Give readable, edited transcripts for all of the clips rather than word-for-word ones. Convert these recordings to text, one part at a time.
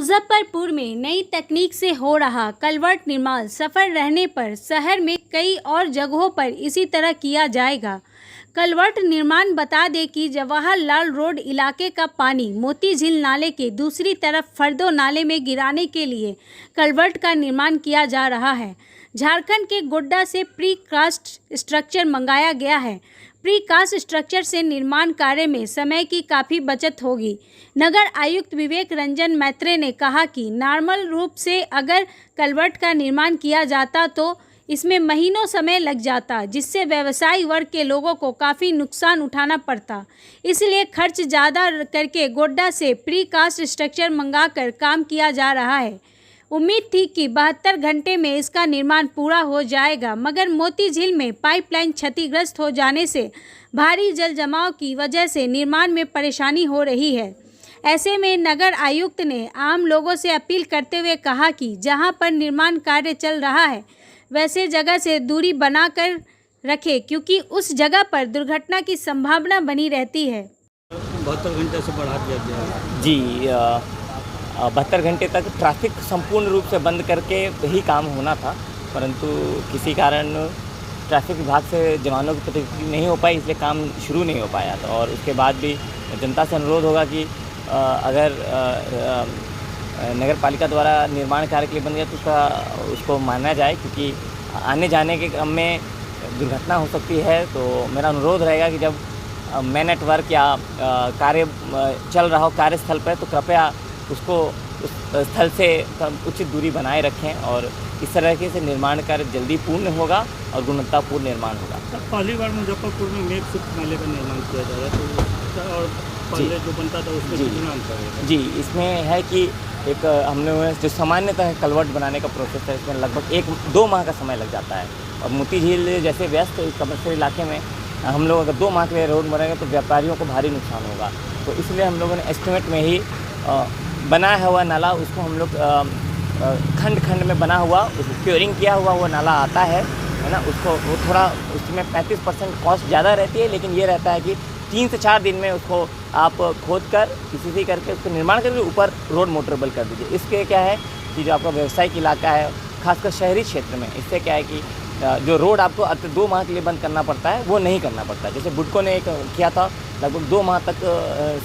मुजफ्फरपुर में नई तकनीक से हो रहा कलवर्ट निर्माण सफल रहने पर शहर में कई और जगहों पर इसी तरह किया जाएगा। कलवर्ट निर्माण बता दें कि जवाहरलाल रोड इलाके का पानी मोती झील नाले के दूसरी तरफ फरदो नाले में गिराने के लिए कलवर्ट का निर्माण किया जा रहा है। झारखंड के गोड्डा से प्री कास्ट स्ट्रक्चर मंगाया गया है। प्री कास्ट स्ट्रक्चर से निर्माण कार्य में समय की काफ़ी बचत होगी। नगर आयुक्त विवेक रंजन मैत्रे ने कहा कि नॉर्मल रूप से अगर कलवर्ट का निर्माण किया जाता तो इसमें महीनों समय लग जाता, जिससे व्यवसायी वर्ग के लोगों को काफ़ी नुकसान उठाना पड़ता। इसलिए खर्च ज़्यादा करके गोड्डा से प्री कास्ट स्ट्रक्चर मंगाकर काम किया जा रहा है। उम्मीद थी कि 72 घंटे में इसका निर्माण पूरा हो जाएगा, मगर मोती झील में पाइपलाइन क्षतिग्रस्त हो जाने से भारी जल जमाव की वजह से निर्माण में परेशानी हो रही है। ऐसे में नगर आयुक्त ने आम लोगों से अपील करते हुए कहा कि जहां पर निर्माण कार्य चल रहा है वैसे जगह से दूरी बनाकर रखें, क्योंकि उस जगह पर दुर्घटना की संभावना बनी रहती है। 72 घंटे से बढ़ा दिया गया जी। 72 घंटे तक ट्रैफिक संपूर्ण रूप से बंद करके ही काम होना था, परंतु किसी कारण ट्रैफिक विभाग से जवानों की प्रतिक्रिया नहीं हो पाई, इसलिए काम शुरू नहीं हो पाया था। और उसके बाद भी जनता से अनुरोध होगा कि अगर नगर पालिका द्वारा निर्माण कार्य के लिए बन गया तो उसको माना जाए, क्योंकि आने जाने के क्रम में दुर्घटना हो सकती है। तो मेरा अनुरोध रहेगा कि जब मेन नेटवर्क या कार्य चल रहा हो कार्यस्थल पर, तो कृपया उसको उस स्थल से उचित दूरी बनाए रखें और इस तरह से निर्माण कार्य जल्दी पूर्ण होगा और गुणवत्तापूर्ण निर्माण होगा। पहली बार मुजफ्फरपुर में मेक शिफ्ट नाले का निर्माण किया जा रहा है, तो और पहले जो बनता था उसमें निर्माण करेगा। जी, इसमें है कि एक हमने जो सामान्यतः कलवर्ट बनाने का प्रोसेस है, इसमें लगभग 1-2 माह का समय लग जाता है। और मोती झील जैसे व्यस्त कमर्शियल इलाके में हम लोग अगर 2 माह के लिए रोड बनाएंगे तो व्यापारियों को भारी नुकसान होगा। तो इसलिए हम लोगों ने एस्टिमेट में ही बनाया हुआ नाला, उसको हम लोग खंड खंड में बना हुआ, उसको क्योरिंग किया हुआ वो नाला आता है ना, उसको वो थोड़ा उसमें 35% कॉस्ट ज़्यादा रहती है, लेकिन ये रहता है कि 3 से 4 दिन में उसको आप खोद कर किसी करके उसको निर्माण करके ऊपर रोड मोटरेबल कर दीजिए। इसके क्या है कि जो आपका व्यावसायिक इलाका है, खासकर शहरी क्षेत्र में, इससे क्या है कि जो रोड आपको 2 माह के लिए बंद करना पड़ता है वो नहीं करना पड़ता। जैसे बुडको ने एक किया था, लगभग 2 माह तक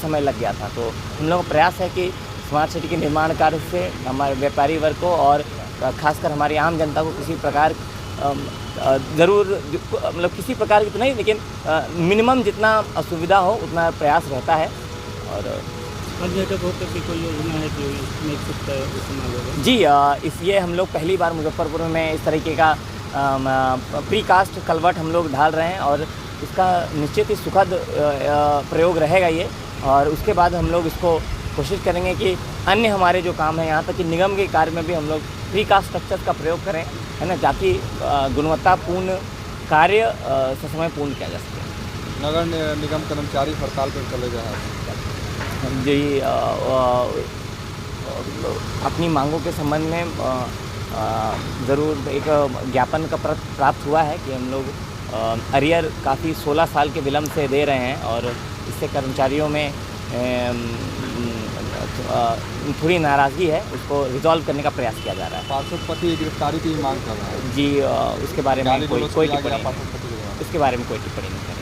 समय लग गया था। तो हम लोगों का प्रयास है कि स्मार्ट सिटी के निर्माण कार्य से हमारे व्यापारी वर्ग को और खासकर हमारी आम जनता को किसी प्रकार ज़रूर मतलब किसी प्रकार की तो नहीं, लेकिन मिनिमम जितना असुविधा हो उतना प्रयास रहता है। और अन्य जगहों पर भी कोई योजना है कि मेक शिफ्ट इस्तेमाल होगा? जी, इसलिए हम लोग पहली बार मुजफ्फरपुर में इस तरीके का प्री कास्ट कलवर्ट हम लोग ढाल रहे हैं और इसका निश्चित ही सुखद प्रयोग रहेगा ये। और उसके बाद हम लोग इसको कोशिश करेंगे कि अन्य हमारे जो काम है, यहाँ तक कि निगम के कार्य में भी हम लोग प्री कास्ट स्ट्रक्चर का प्रयोग करें, है ना, ताकि गुणवत्तापूर्ण कार्य ससमय पूर्ण किया जा सके। नगर निगम कर्मचारी हड़ताल पर चले जा रहे हैं जी। अपनी मांगों के संबंध में ज़रूर एक ज्ञापन का प्राप्त हुआ है कि हम लोग अरियर काफ़ी 16 साल के विलम्ब से दे रहे हैं और इससे कर्मचारियों में थोड़ी नाराज़गी है, उसको रिजॉल्व करने का प्रयास किया जा रहा है। पार्षद पति गिरफ्तारी की मांग कर रहा है जी, उसके बारे में कोई टिप्पणी, इसके बारे में कोई टिप्पणी नहीं है।